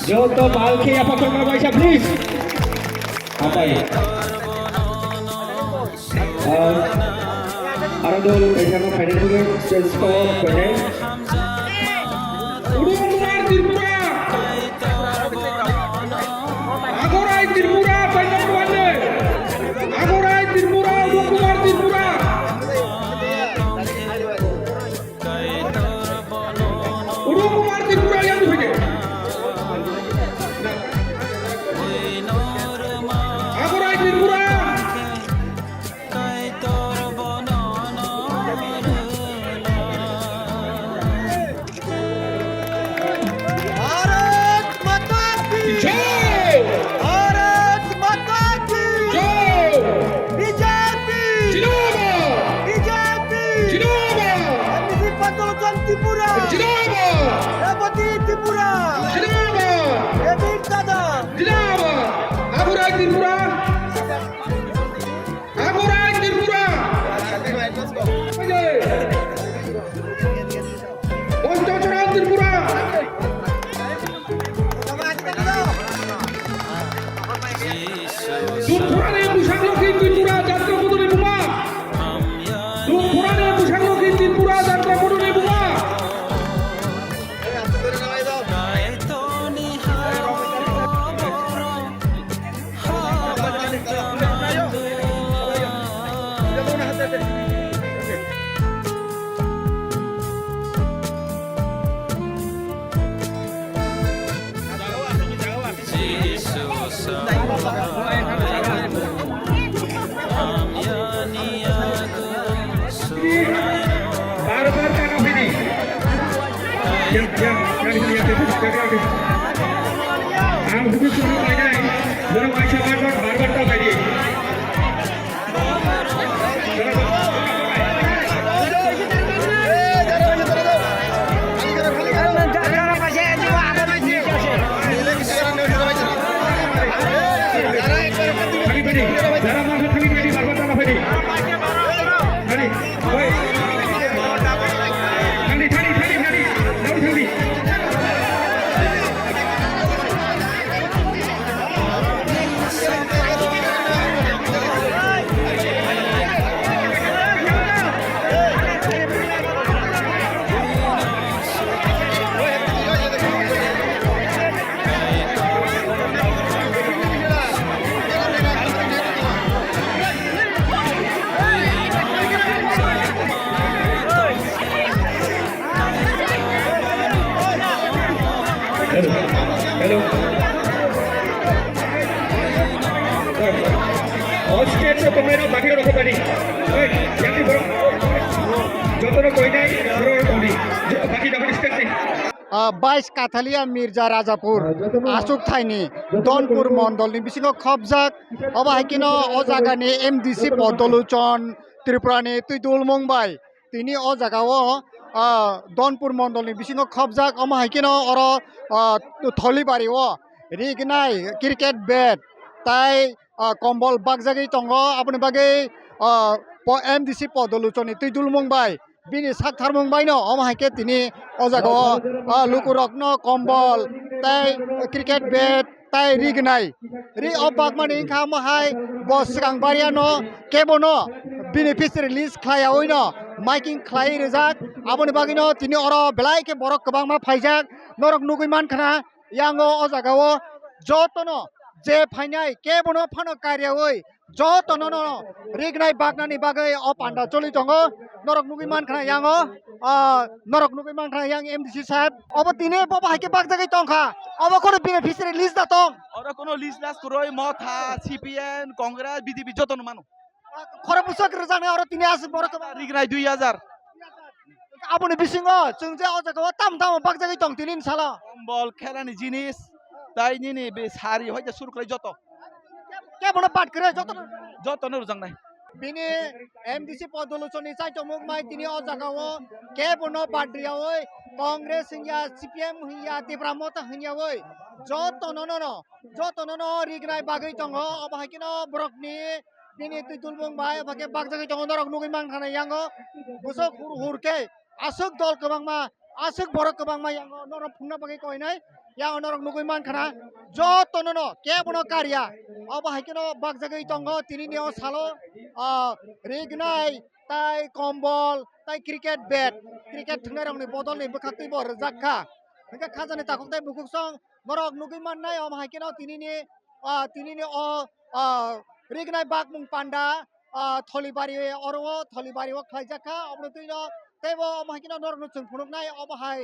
Joto Palki apa kabar Aisyah please? Apa ya? Aradol Aisyah ko final dulu just score kene. Udah keluar Tripura. Agorai Tripura final one. Agorai Tripura udah keluar Tripura. Udah keluar Tripura yang tuh aja. Agorai Tripura. Bharat Mata की Jai! Bharat Mata की Jai! BJP Jinobor! BJP Jinobor! MC Patolchan Tripura Jinobor! Revati Tripura Jinobor! Ebin दादा Jinobor! Agorai Tripura. Agorai Tripura. Bontocoran Tripura. Dukhurane Musangloki Tripura Jatra Pudune Bunga. Dukhurane Musangloki Tripura Jatra Pudune Bunga. Barbar Tanah ini. Yang dilihat itu sekali. Ang hukum suruh aja. Suruh Aisyah barbar Tanah ini. Kali ini, darah masuk kali ini barbar Tanah ini. Kali, woi. Kali. Lalu kali. Hello. Oscar to pemain bagi orang tadi. Yang di bawah. Jotono koi nai, bawah koi. Bagi dapat discussing. 22 Kathalia Mirza Rajapur আশুক থাইনি দনপুর মন্ডলনি বিসিঙ্গ খবজাক অবাহাইকিন অ জাগানি MDC Padlochan ত্রিপুরানি তুইতুল মুম্বাই তিনি অ জাগাও দনপুর মন্ডলনি বিসিঙ্গ খবজাক অমাহাইকিন অর থলিবারি ও রিগনাই ক্রিকেট ব্যাট তাই কম্বল বাগজাগি তঙ্গ আপনি বাগै এমডিসি পদলুচনি তুইতুল মুম্বাই bini sakthar mungbai no omahaike tini ojago lukurokno kombol tai cricket bat tai rignai ri obakmani ingkha mahai bo sikang bariano kebono beneficiary list khlaya oino miking khlai rijak aboni bagino tini oro belai ke borok kobangma phaijak norok nugui mankhana yango ojagao jotono je phainai kebono phano karya oi jotono no rignai bagnani bagai o panda choli tongo norok nugui mankhana yango norok nugui mankhana yang MDC sahab obo tini bobo haike bagjagai tongkha obo kono beneficiary list da tong Ora kono list las kuroi motha CPN Congress BJP jotono manu khora busak rajane oro tini as borok rigrai 2000 aboni bisingo chungje o jaga tam tam bagjagai tong tinin sala কম্বল খেলানি জিনিস তাই নিনি বে সারি হইতে শুরু করে যত kebono pat kre jotono যত নরু জাং নাই bini MDC podoloconi saito mukmai tini o jagao kebono patria oi Congress hingya CPM hingya Tibramota hingya oi jotono no rignai bagai tongo obahakino brokni bini tuitulbung bai obake bagjagai tongo norok nugui mangkhana yango busok hurke asuk dol kebangma asuk borok kebangma yango norok phungna bagai koinai ya onorok nugui mankhana jotono no kebono karya abo haikeno bagjagoi tongo tini neo salo regnai tai kombol tai cricket bat cricket thungnai rokni bodol ni bwkhaktui bo rwjakha hingke khajani takoktai bukuksong norok nugui mannai om haikeno tini ni o regnai bakmung panda tholibari oro tholibari o khlaijakha obro tuino tebo om haikeno norok no chung phunuknai obo hai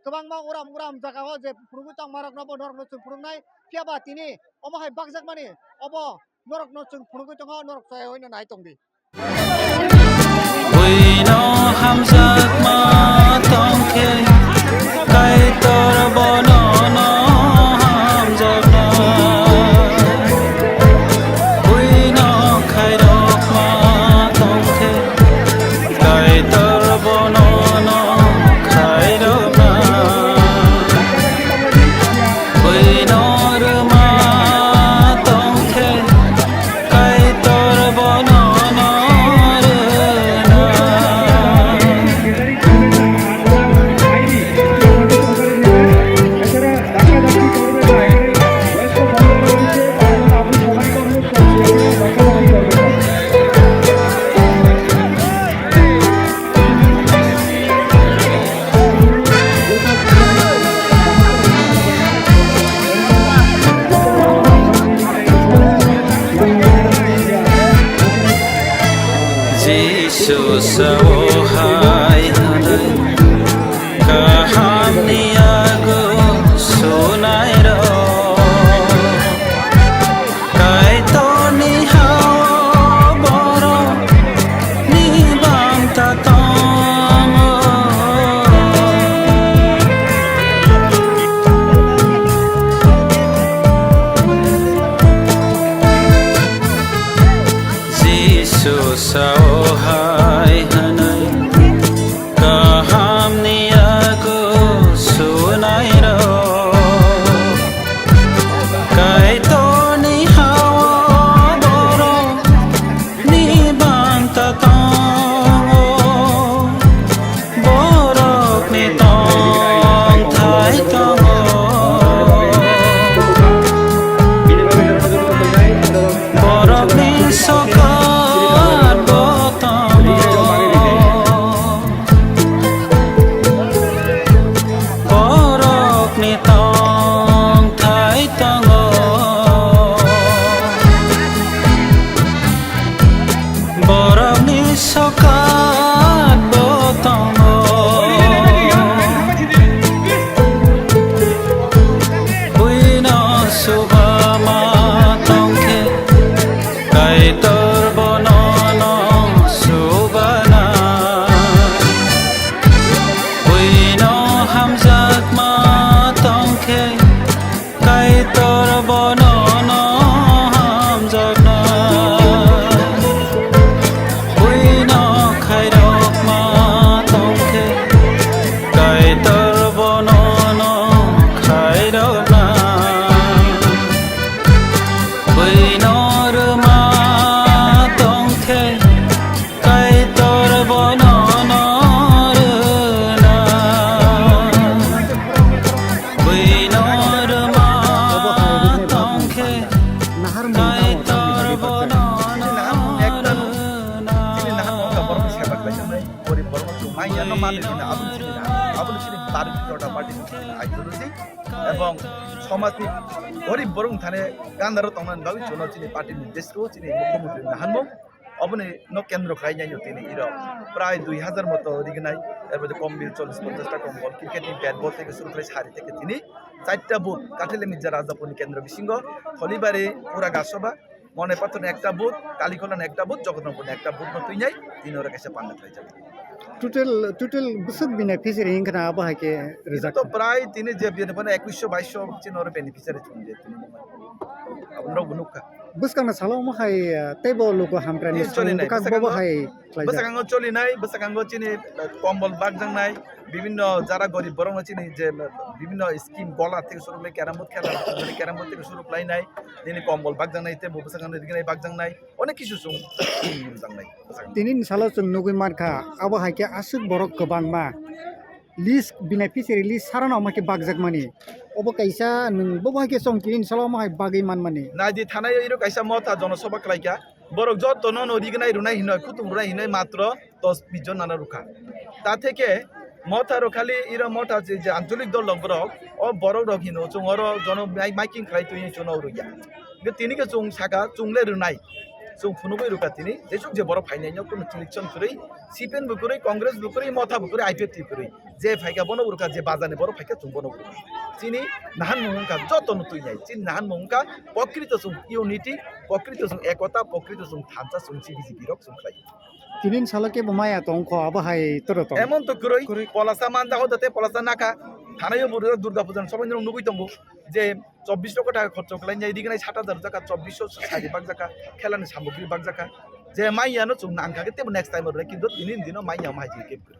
kwbangma uram jaga o je phunukgui tongmarok no bo norok no chung phunuknai phiaba tini omo hai bakjakmani obo norok no chung phunukgui tongo norok chaya hoino nai tongdi Uino hamzak ma tongke kai tor bono no hamzak na Uino khai rok ma tongke kai tor bono no khai rok na Uino ruma tongke kai tor bono no Jesus sawahai hanai kaham niago sunai ro kai to ni hao boro ni bang ta tong Jesus sawahai hanai kaham niago sunai ro kai to ni hao boro ni bang ta tong borok ni tong thai tong borok ni sokat botong borok ni tong thai tong borok ni sokat botong Uino subama tongke kai tor bono no subana Uino hamzak ma tongke kai tor bono no hamzak na Uino khai rok ma tongke kai tor bono no khai rok na Uino ruma tongke kai tor bono no runa Uino ruma tongke kai tor bono no runa এবং সমাজনি গরিব বরং থানে গান্ধারো তংনান বাগি Jono চিনি party নির্দেশক চিনি মুখ্যমন্ত্রী নাহানমো অবনে ন কেন্দ্র খাইনাই তিনি ইর প্রায় 2000 মতো রিগনাই এরপরে কমবিল 40-50টা কম্বল ক্রিকেটিং ব্যাট বল থেকে শুরু করে শাড়ি থেকে তিনি 4টা বুথ কাঠেলে মির্জা রাজাপুর কেন্দ্র বিসিংহ থলিবাড়ি পুরা গাছসভা মনে পাতনে একটা বুথ কালীখোলান একটা বুথ জগন্নাথপুর একটা বুথ ন তুই নাই তিন ওরা কাছে পান্না খাই যাবে total busuk beneficiary hingkana abo haike rizak তো প্রায় তিনি যে মানে 2100-2200 চিন ওর বেনিফিশিয়ারি চুনজে তিনি আমরা বুনুকা buskang salo mo hai tebo loko hamkrani চলি নাই buka bobo hai বসাকাঙ্গ চলি নাই বসাকাঙ্গ চিনি কম্বল বাগজাং নাই বিভিন্ন যারা গরিব বরং চিনি যে বিভিন্ন স্কিম গলা থেকে শুরু করে ক্যারামবোর্ড খেলা মানে ক্যারামবোর্ড থেকে শুরু প্লাই নাই তিনি কম্বল বাগজাং নাই তে বসাকাঙ্গ দিকে নাই বাগজাং নাই অনেক কিছু সুং জাং নাই tini salo chung nugui markha abo haike asuk borok kobangma list beneficiary list sarana make bagjak mani obo kaisa nung bo hai ke song kin salo mai bagi man mani naidi থানায় error কাইসা মথা জনসভা ক্লাইকা বরক যত নন রিগনাই রুনাই হিনয় কুতুম রুনাই হিনয় মাত্র 10-20 জন নানা রুখা তা থেকে মথারো খালি error মথা যে আঞ্চলিক দল লংবরক ও বড় রক হিনো চং অর জন মাইকিং খাই তুই চন রুইয়া তিনি কে চং সাকা চংলে রুনাই চং ফুনুবই রুকা তিনি যেসুক যে বড় ফাইনাইনো কোন ইলেকশন করেই সিপিএন বুকুরই কংগ্রেস বুকুরই মথা বুকুরই আইপিএফ বুকুরই যে ফাইকা বন রুকা যে বাজানে বড় ফাইকা চং বন রুকা চিনি নাহান মুংকা যত নতুই নাই চিনি নাহান মুংকা প্রকৃত চং ইউনিটি প্রকৃত চং একতা প্রকৃত চং থানচা চং বিজেপি রক চং খাই tinin salake bomaya tongko abo hai toroto এমন তো করই পলাসা মান দাও তাতে পলাসা নাকা থানায় বড় দুর্গা পূজা সবাই জন নুবই তম্বু যে 24 লক্ষ টাকা খরচ করলেন যে এদিকে 60,000 টাকা 2460 বাগ টাকা খেলানি সামগ্রী বাগ টাকা যে মাইয়ানো চুং নাঙ্কাকে তেমন নেক্সট টাইম কিন্তু দিন মাইয়া মাইজি কেপ করে